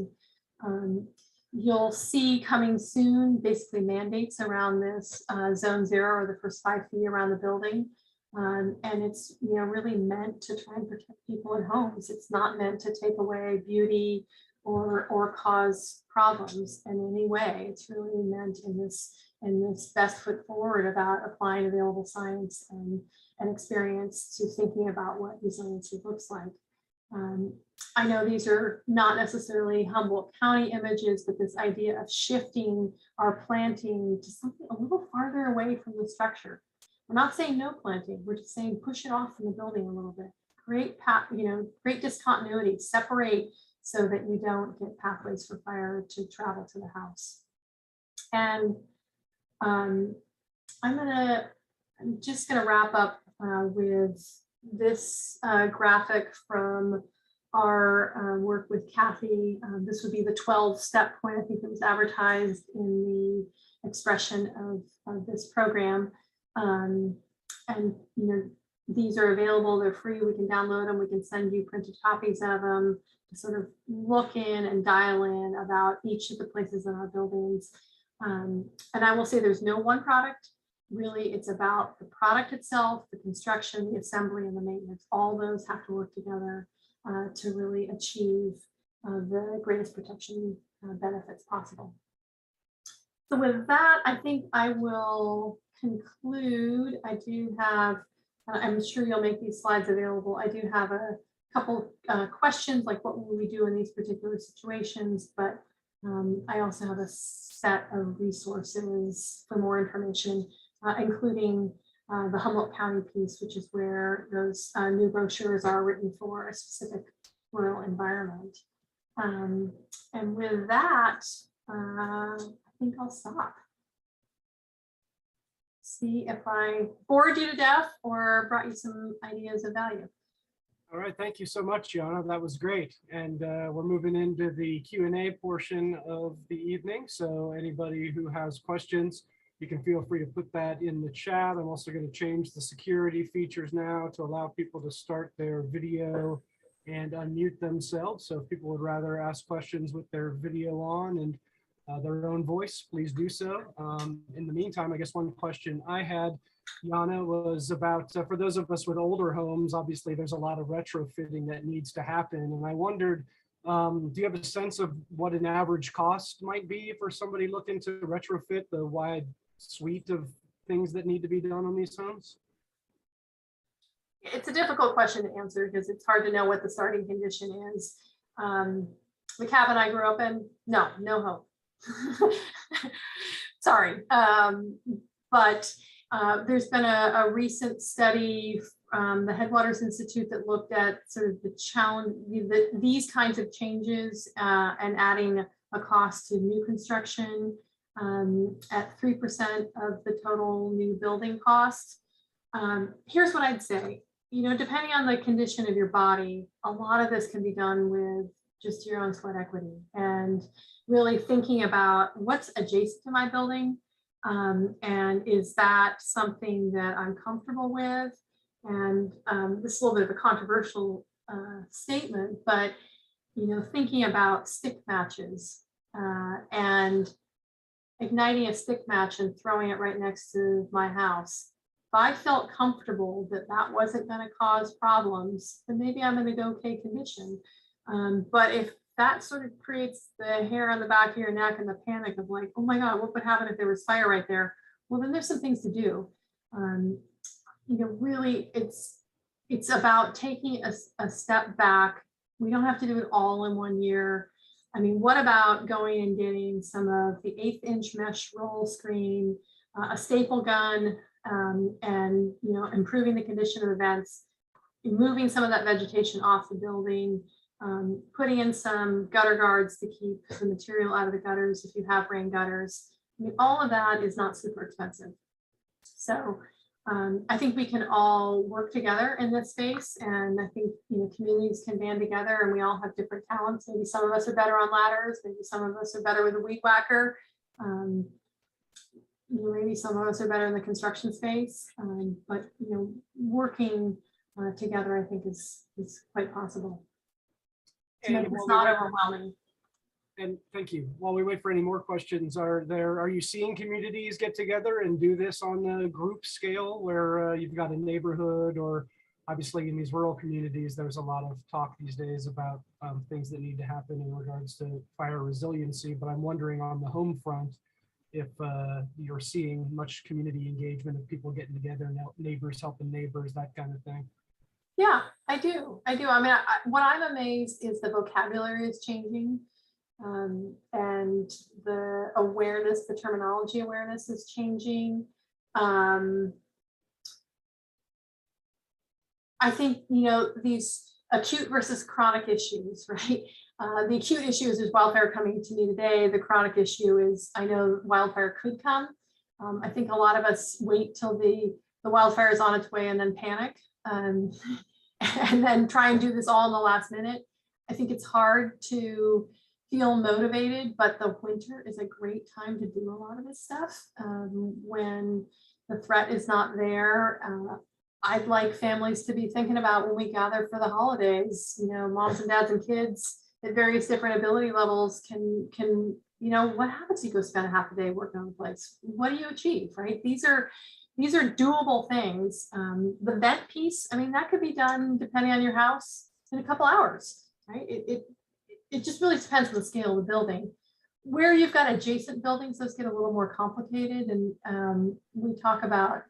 And you'll see coming soon, basically mandates around this zone 0 or the first 5 feet around the building. And it's, you know, really meant to try and protect people in homes. It's not meant to take away beauty or cause problems in any way. It's really meant in this best foot forward about applying available science and experience to thinking about what resiliency looks like. I know these are not necessarily Humboldt County images, but this idea of shifting our planting to something a little farther away from the structure. We're not saying no planting, we're just saying push it off from the building a little bit. Create, you know, create discontinuity, separate so that you don't get pathways for fire to travel to the house. And I'm just gonna wrap up with this graphic from our work with Kathy. This would be the 12-step point. I think it was advertised in the expression of this program. And you know, these are available, they're free, we can download them, we can send you printed copies of them to sort of look in and dial in about each of the places in our buildings. And I will say there's no one product, really it's about the product itself, the construction, the assembly, and the maintenance. All those have to work together to really achieve the greatest protection benefits possible. So with that, I think I will conclude. I do have, I'm sure you'll make these slides available. I do have a couple questions like what will we do in these particular situations, but I also have a set of resources for more information, including the Humboldt County piece, which is where those new brochures are written for a specific rural environment. And with that, I think I'll stop. See if I bored you to death or brought you some ideas of value. All right, thank you so much, Yana. That was great. And we're moving into the Q&A portion of the evening. So anybody who has questions, you can feel free to put that in the chat. I'm also going to change the security features now to allow people to start their video and unmute themselves. So if people would rather ask questions with their video on and their own voice, please do so. In the meantime, I guess one question I had, Yana, was about, for those of us with older homes, obviously there's a lot of retrofitting that needs to happen. And I wondered, do you have a sense of what an average cost might be for somebody looking to retrofit the wide suite of things that need to be done on these homes? It's a difficult question to answer because it's hard to know what the starting condition is. The cabin I grew up in, no hope. Sorry, but there's been a recent study from the Headwaters Institute that looked at sort of the challenge, these kinds of changes and adding a cost to new construction at 3% of the total new building cost. Here's what I'd say. depending on the condition of your body, a lot of this can be done with just your own sweat equity and really thinking about what's adjacent to my building. And is that something that I'm comfortable with? And this is a little bit of a controversial statement, but thinking about stick matches and igniting a stick match and throwing it right next to my house. If I felt comfortable that that wasn't going to cause problems, then maybe I'm in a okay condition. But if that sort of creates the hair on the back of your neck and the panic of like, oh my God, what would happen if there was fire right there? Well, then there's some things to do. Really, it's about taking a step back. We don't have to do it all in one year. I mean, what about going and getting some of the 1/8-inch mesh roll screen, a staple gun, and improving the condition of the vents, moving some of that vegetation off the building, putting in some gutter guards to keep the material out of the gutters if you have rain gutters. I mean, all of that is not super expensive. So I think we can all work together in this space, and I think communities can band together, and we all have different talents. Maybe some of us are better on ladders, maybe some of us are better with a weed whacker, maybe some of us are better in the construction space, but working together, I think is quite possible. So it's not overwhelming. And thank you. While we wait for any more questions, are you seeing communities get together and do this on a group scale where you've got a neighborhood, or obviously in these rural communities, there's a lot of talk these days about things that need to happen in regards to fire resiliency. But I'm wondering on the home front, if you're seeing much community engagement of people getting together, neighbors helping neighbors, that kind of thing. Yeah, I do. I mean, what I'm amazed is the vocabulary is changing. And the awareness, the terminology awareness is changing. I think, these acute versus chronic issues, right? The acute issues is wildfire coming to me today. The chronic issue is, I know wildfire could come. I think a lot of us wait till the wildfire is on its way and then panic, and then try and do this all in the last minute. I think it's hard to feel motivated, but the winter is a great time to do a lot of this stuff when the threat is not there. I'd like families to be thinking about when we gather for the holidays, moms and dads and kids at various different ability levels can what happens if you go spend a half a day working on the place? What do you achieve, right? These are doable things. The vent piece, I mean, that could be done depending on your house in a couple hours, right? It just really depends on the scale of the building. Where you've got adjacent buildings, those get a little more complicated. And we talk about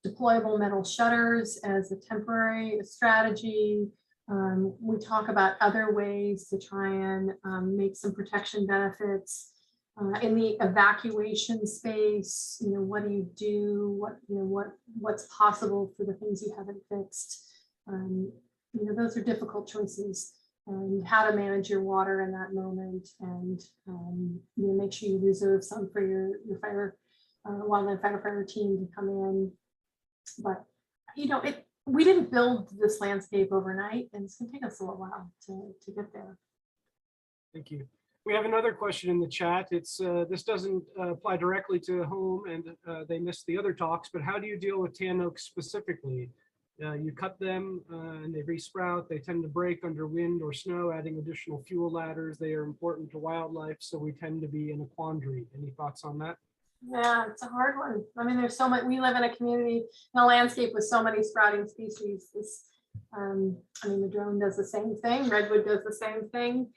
deployable metal shutters as a temporary strategy. We talk about other ways to try and make some protection benefits. In the evacuation space, what do you do? What's possible for the things you haven't fixed? Those are difficult choices. And how to manage your water in that moment, and make sure you reserve some for your fire wildland firefighter team to come in. But we didn't build this landscape overnight, and it's going to take us a little while to get there. Thank you. We have another question in the chat. It's this doesn't apply directly to home, and they missed the other talks, but how do you deal with tan oaks specifically? You cut them and they resprout. They tend to break under wind or snow, adding additional fuel ladders. They are important to wildlife, so we tend to be in a quandary. Any thoughts on that? Yeah, it's a hard one. I mean, there's so much. We live in a community, in a landscape with so many sprouting species. I mean, the drone does the same thing. Redwood does the same thing.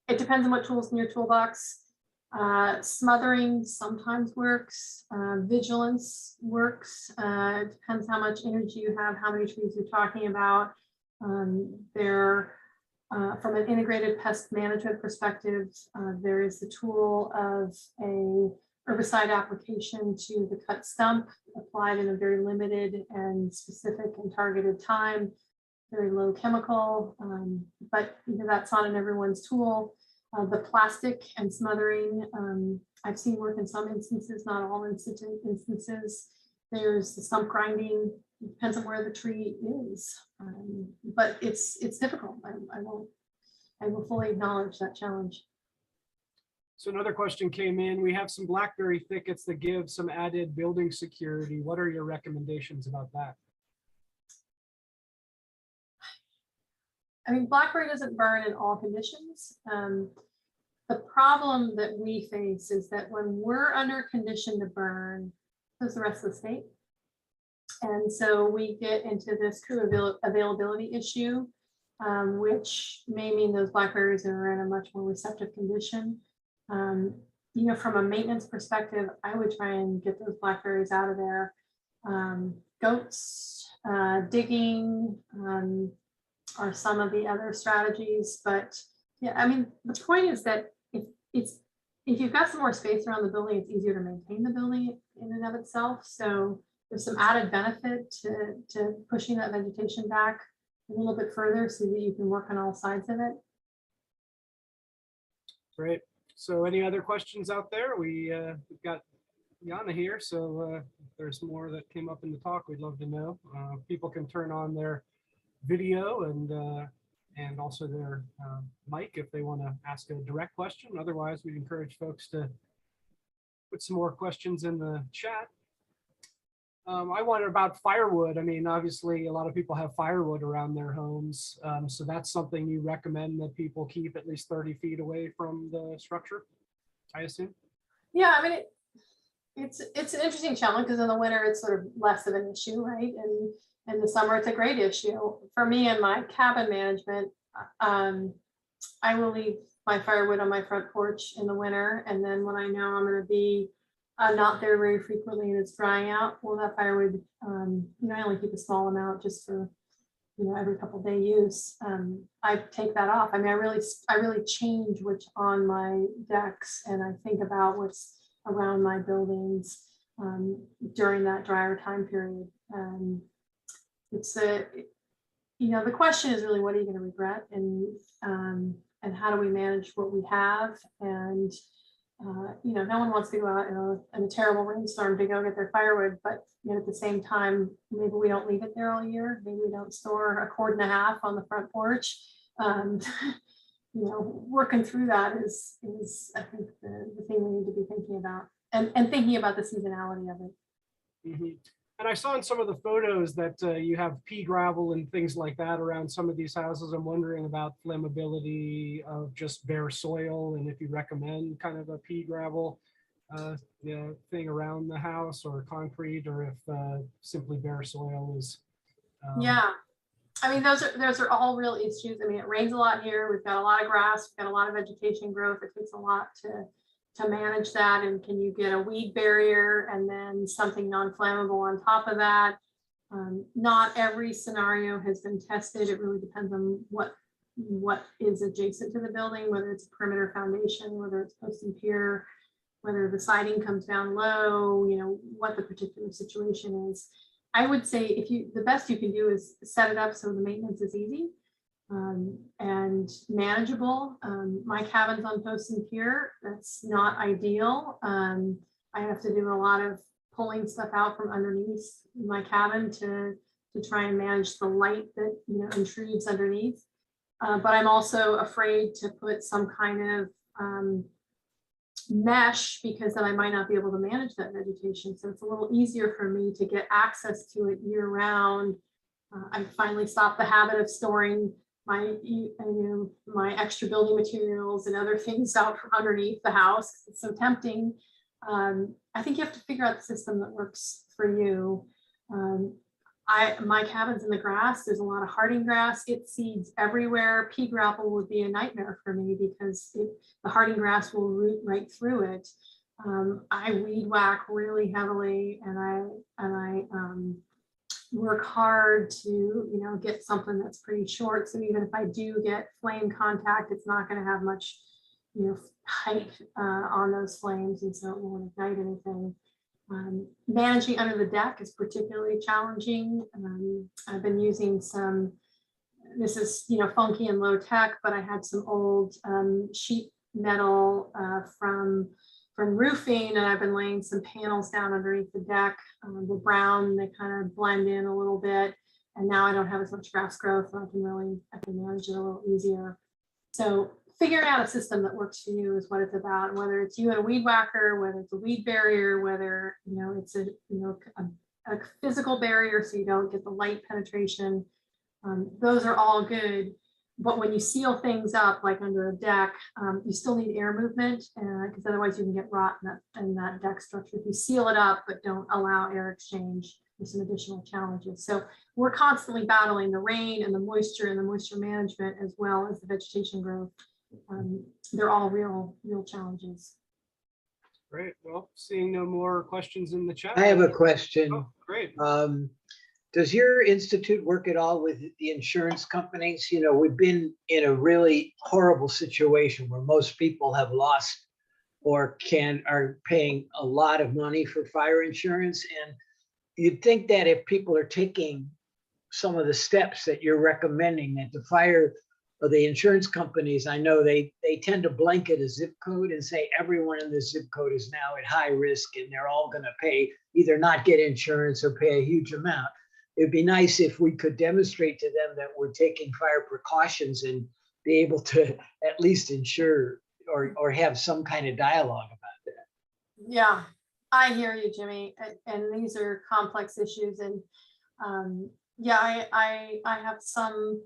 It depends on what tools in your toolbox. Smothering sometimes works. Vigilance works. It depends how much energy you have, how many trees you're talking about. From an integrated pest management perspective, there is the tool of a herbicide application to the cut stump, applied in a very limited and specific and targeted time, very low chemical, but that's not in everyone's tool. The plastic and smothering, I've seen work in some instances, not all instances. There's the stump grinding It depends on where the tree is, but it's difficult. I will fully acknowledge that challenge. So another question came in. We have some blackberry thickets that give some added building security. What are your recommendations about that? I mean, blackberry doesn't burn in all conditions. The problem that we face is that when we're under condition to burn, does the rest of the state. And so we get into this crew availability issue, which may mean those blackberries are in a much more receptive condition. You know, from a maintenance perspective, I would try and get those blackberries out of there. Goats, digging are some of the other strategies, but yeah, I mean, the point is that if you've got some more space around the building, it's easier to maintain the building in and of itself. So there's some added benefit to pushing that vegetation back a little bit further so that you can work on all sides of it. Great. So any other questions out there? We've got Yana here. So if there's more that came up in the talk, we'd love to know. People can turn on their video and also their mic if they want to ask a direct question. Otherwise, we'd encourage folks to put some more questions in the chat. I wonder about firewood. I mean, obviously, a lot of people have firewood around their homes. So that's something you recommend that people keep at least 30 feet away from the structure, I assume? Yeah, I mean, it's an interesting challenge because in the winter, it's sort of less of an issue, right? And in the summer, it's a great issue. For me and my cabin management, I will leave my firewood on my front porch in the winter. And then when I know I'm going to be not there very frequently and it's drying out, well, that firewood, you know, I only keep a small amount just for, you know, every couple day use. I take that off. I mean, I really change what's on my decks, and I think about what's around my buildings during that drier time period. You know, the question is really, what are you going to regret, and how do we manage what we have? And you know, no one wants to go out in a terrible rainstorm to go get their firewood, but you know, at the same time, maybe we don't leave it there all year. Maybe we don't store a cord and a half on the front porch. You know, working through that is I think the thing we need to be thinking about, and thinking about the seasonality of it. Mm-hmm. And I saw in some of the photos that you have pea gravel and things like that around some of these houses. I'm wondering about flammability of just bare soil, and if you recommend kind of a pea gravel you know, thing around the house, or concrete, or if simply bare soil is. Yeah, I mean, those are all real issues. I mean, it rains a lot here. We've got a lot of grass. We've got a lot of vegetation growth. It takes a lot to manage that. And can you get a weed barrier and then something non-flammable on top of that? Not every scenario has been tested. It really depends on what is adjacent to the building, whether it's a perimeter foundation, whether it's post and pier, whether the siding comes down low, you know, what the particular situation is. I would say the best you can do is set it up so the maintenance is easy and manageable. My cabin's on post and pier. That's not ideal. I have to do a lot of pulling stuff out from underneath my cabin to try and manage the light that, you know, intrudes underneath. But I'm also afraid to put some kind of mesh, because then I might not be able to manage that vegetation. So it's a little easier for me to get access to it year round. I finally stopped the habit of storing my extra building materials and other things out from underneath the house. It's so tempting. I think you have to figure out the system that works for you. My cabin's in the grass. There's a lot of harding grass. It seeds everywhere. Pea gravel would be a nightmare for me because the harding grass will root right through it. I weed whack really heavily, and I work hard to, you know, get something that's pretty short. So even if I do get flame contact, it's not going to have much, you know, height on those flames, and so it won't ignite anything. Managing under the deck is particularly challenging. I've been using this is, you know, funky and low tech, but I had some old sheet metal from from roofing, and I've been laying some panels down underneath the deck. The brown, they kind of blend in a little bit, and now I don't have as much grass growth, so I can manage it a little easier. So figuring out a system that works for you is what it's about. And whether it's you and a weed whacker, whether it's a weed barrier, whether it's a physical barrier so you don't get the light penetration, those are all good. But when you seal things up, like under a deck, you still need air movement, because otherwise you can get rot in that deck structure. If you seal it up but don't allow air exchange, there's some additional challenges. So we're constantly battling the rain and the moisture management, as well as the vegetation growth. They're all real challenges. Great. Well, seeing no more questions in the chat. I have a question. Oh, great. Does your institute work at all with the insurance companies? We've been in a really horrible situation where most people have lost or are paying a lot of money for fire insurance. And you'd think that if people are taking some of the steps that you're recommending, that the fire or the insurance companies, I know they tend to blanket a zip code and say everyone in this zip code is now at high risk and they're all going to either not get insurance or pay a huge amount. It'd be nice if we could demonstrate to them that we're taking fire precautions and be able to at least insure or have some kind of dialogue about that. Yeah, I hear you, Jimmy. And these are complex issues. And I have some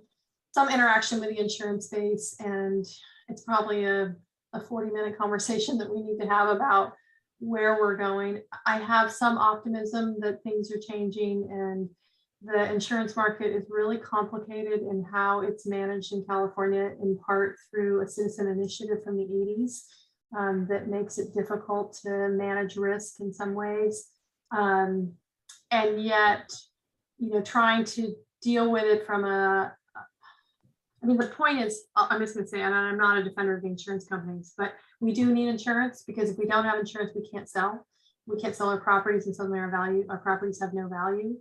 interaction with the insurance space, and it's probably a 40-minute conversation that we need to have about where we're going. I have some optimism that things are changing, and the insurance market is really complicated in how it's managed in California, in part through a citizen initiative from the 80s that makes it difficult to manage risk in some ways. And yet, trying to deal with it from the point is, I'm just going to say, and I'm not a defender of the insurance companies, but we do need insurance, because if we don't have insurance, we can't sell. We can't sell our properties, and suddenly our properties have no value.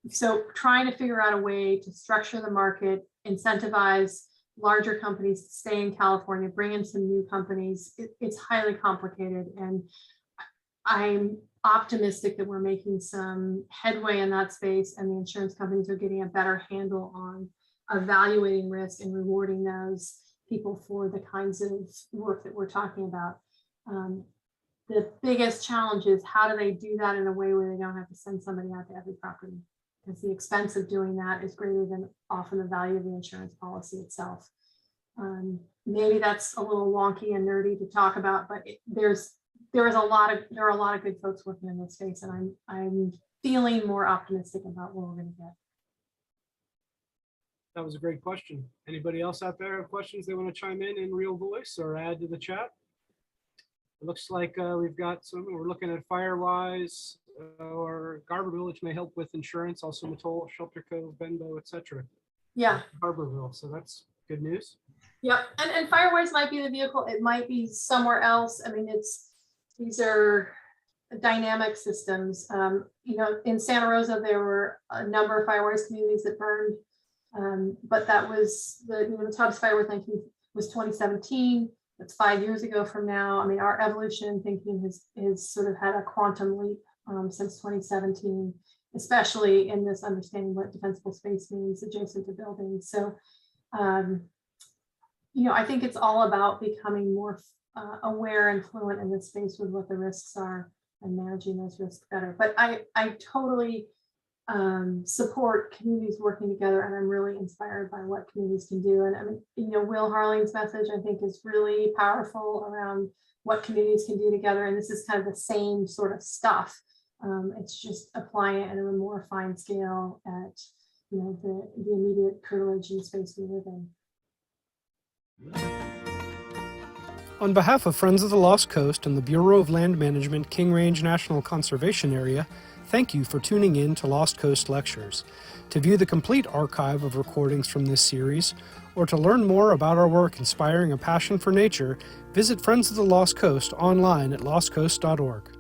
So trying to figure out a way to structure the market, incentivize larger companies to stay in California, bring in some new companies, it's highly complicated. And I'm optimistic that we're making some headway in that space, and the insurance companies are getting a better handle on evaluating risk and rewarding those people for the kinds of work that we're talking about. The biggest challenge is, how do they do that in a way where they don't have to send somebody out to every property? Because the expense of doing that is greater than often the value of the insurance policy itself. Maybe that's a little wonky and nerdy to talk about, but there are a lot of good folks working in this space, and I'm feeling more optimistic about where we're going to get. That was a great question. Anybody else out there have questions they want to chime in real voice or add to the chat? It looks like we've got some. We're looking at Firewise or Garber Village may help with insurance, also Mattoll, Shelter Cove, Benbow, etc. Yeah. Harborville. So that's good news. Yep. And Firewise might be the vehicle. It might be somewhere else. I mean, these are dynamic systems. In Santa Rosa, there were a number of Firewise communities that burned. But that was the Tubbs fire was 2017. That's 5 years ago from now. I mean, our evolution in thinking has sort of had a quantum leap since 2017, especially in this understanding what defensible space means adjacent to buildings. So, I think it's all about becoming more aware and fluent in this space with what the risks are and managing those risks better. But I totally support communities working together, and I'm really inspired by what communities can do. And I mean, Will Harling's message, I think, is really powerful around what communities can do together. And this is kind of the same sort of stuff. It's just applying it at a more fine scale at the immediate curtilage and space we live in. On behalf of Friends of the Lost Coast and the Bureau of Land Management King Range National Conservation Area, thank you for tuning in to Lost Coast Lectures. To view the complete archive of recordings from this series, or to learn more about our work inspiring a passion for nature, visit Friends of the Lost Coast online at lostcoast.org.